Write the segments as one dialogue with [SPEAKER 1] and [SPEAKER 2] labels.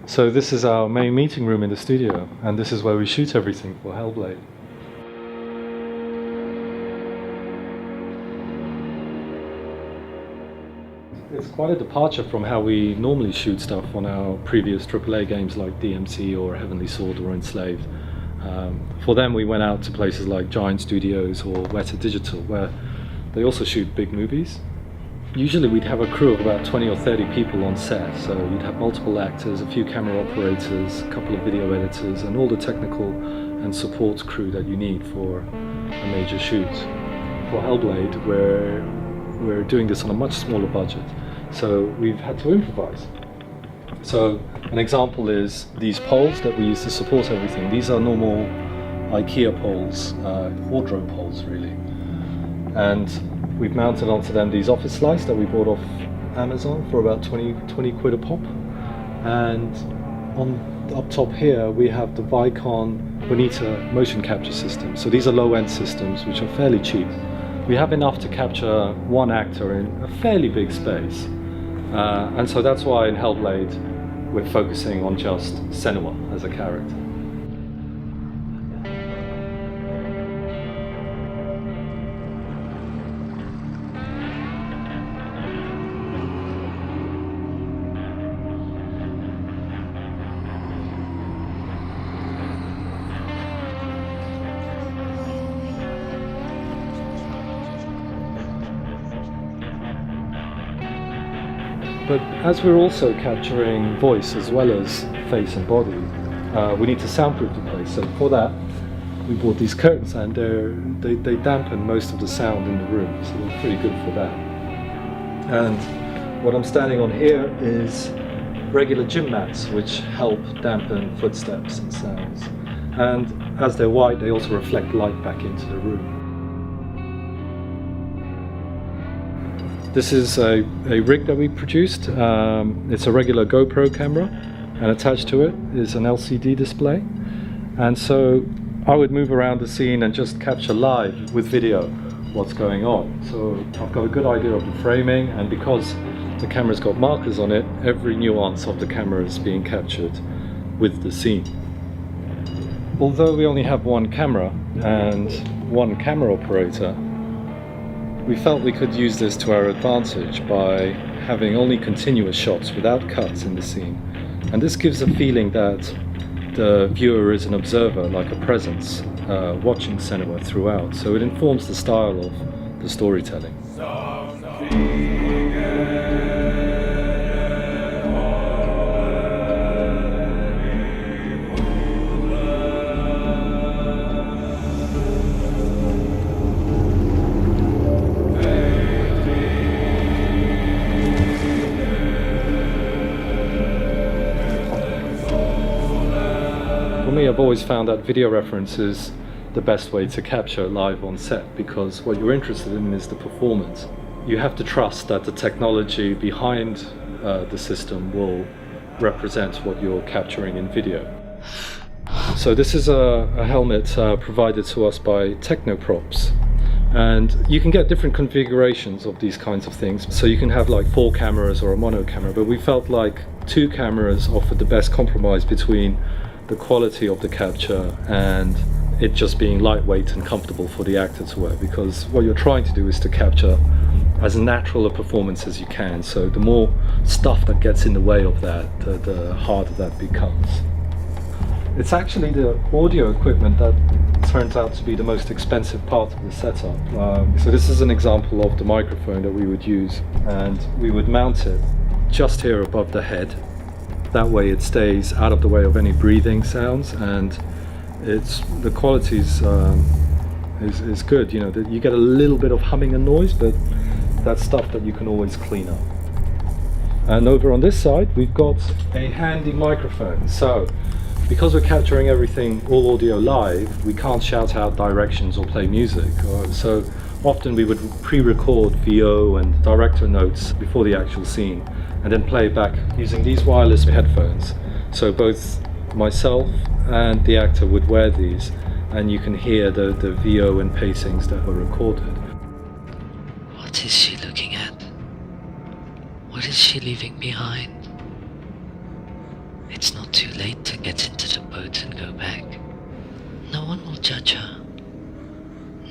[SPEAKER 1] So this is our main meeting room in the studio, and this is where we shoot everything for Hellblade. It's quite a departure from how we normally shoot stuff on our previous AAA games like DMC or Heavenly Sword or Enslaved. For them we went out to places like Giant Studios or Weta Digital, where they also shoot big movies. Usually we'd have a crew of about 20 or 30 people on set, so you'd have multiple actors, a few camera operators, a couple of video editors, and all the technical and support crew that you need for a major shoot. For Hellblade, we're doing this on a much smaller budget, so we've had to improvise. So an example is these poles that we use to support everything. These are normal IKEA poles, wardrobe poles really, and we've mounted onto them these office lights that we bought off Amazon for about 20 quid a pop. And up top here we have the Vicon Bonita motion capture system. So these are low-end systems which are fairly cheap. We have enough to capture one actor in a fairly big space. And so that's why in Hellblade we're focusing on just Senua as a character. But as we're also capturing voice as well as face and body, we need to soundproof the place. So for that, we bought these curtains, and they dampen most of the sound in the room, so they're pretty good for that. And what I'm standing on here is regular gym mats, which help dampen footsteps and sounds. And as they're white, they also reflect light back into the room. This is a rig that we produced. It's a regular GoPro camera, and attached to it is an LCD display. And so I would move around the scene and just capture live with video what's going on. So I've got a good idea of the framing, and because the camera's got markers on it, every nuance of the camera is being captured with the scene. Although we only have one camera and one camera operator, we felt we could use this to our advantage by having only continuous shots without cuts in the scene. And this gives a feeling that the viewer is an observer, like a presence, watching Senua throughout. So it informs the style of the storytelling. For me, I've always found that video reference is the best way to capture live on set, because what you're interested in is the performance. You have to trust that the technology behind the system will represent what you're capturing in video. So this is a helmet provided to us by Technoprops. And you can get different configurations of these kinds of things. So you can have like 4 cameras or a mono camera, but we felt like 2 cameras offered the best compromise between the quality of the capture and it just being lightweight and comfortable for the actor to wear, because what you're trying to do is to capture as natural a performance as you can. So the more stuff that gets in the way of that, the harder that becomes. It's actually the audio equipment that turns out to be the most expensive part of the setup. So this is an example of the microphone that we would use, and we would mount it just here above the head. That way it stays out of the way of any breathing sounds, and the quality is good. You know, you get a little bit of humming and noise, but that's stuff that you can always clean up. And over on this side we've got a handy microphone. So because we're capturing everything all audio live, we can't shout out directions or play music. So often we would pre-record VO and director notes before the actual scene, and then play it back using these wireless headphones. So both myself and the actor would wear these, and you can hear the VO and pacings that were recorded.
[SPEAKER 2] What is she looking at? What is she leaving behind? It it's not too late to get into the boat and go back. No one will judge her.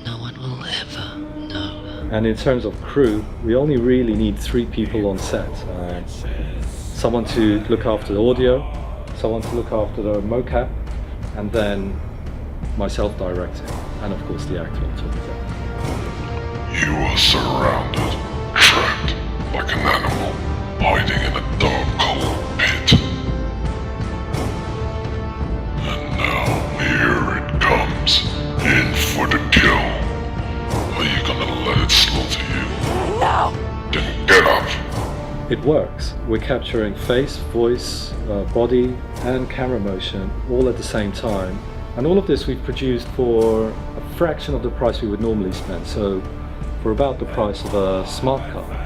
[SPEAKER 2] No one will ever know.
[SPEAKER 1] And in terms of crew, we only really need 3 people on set. Someone to look after the audio, someone to look after the mocap, and then myself directing, and of course the actor on top of that.
[SPEAKER 3] You are surrounded, trapped like an animal, hiding in a dark, cold pit. And now here it comes, in for the kill. Are you gonna let it slaughter you? No! Then get up!
[SPEAKER 1] It works. We're capturing face, voice, body, and camera motion all at the same time. And all of this we've produced for a fraction of the price we would normally spend. So for about the price of a smart car.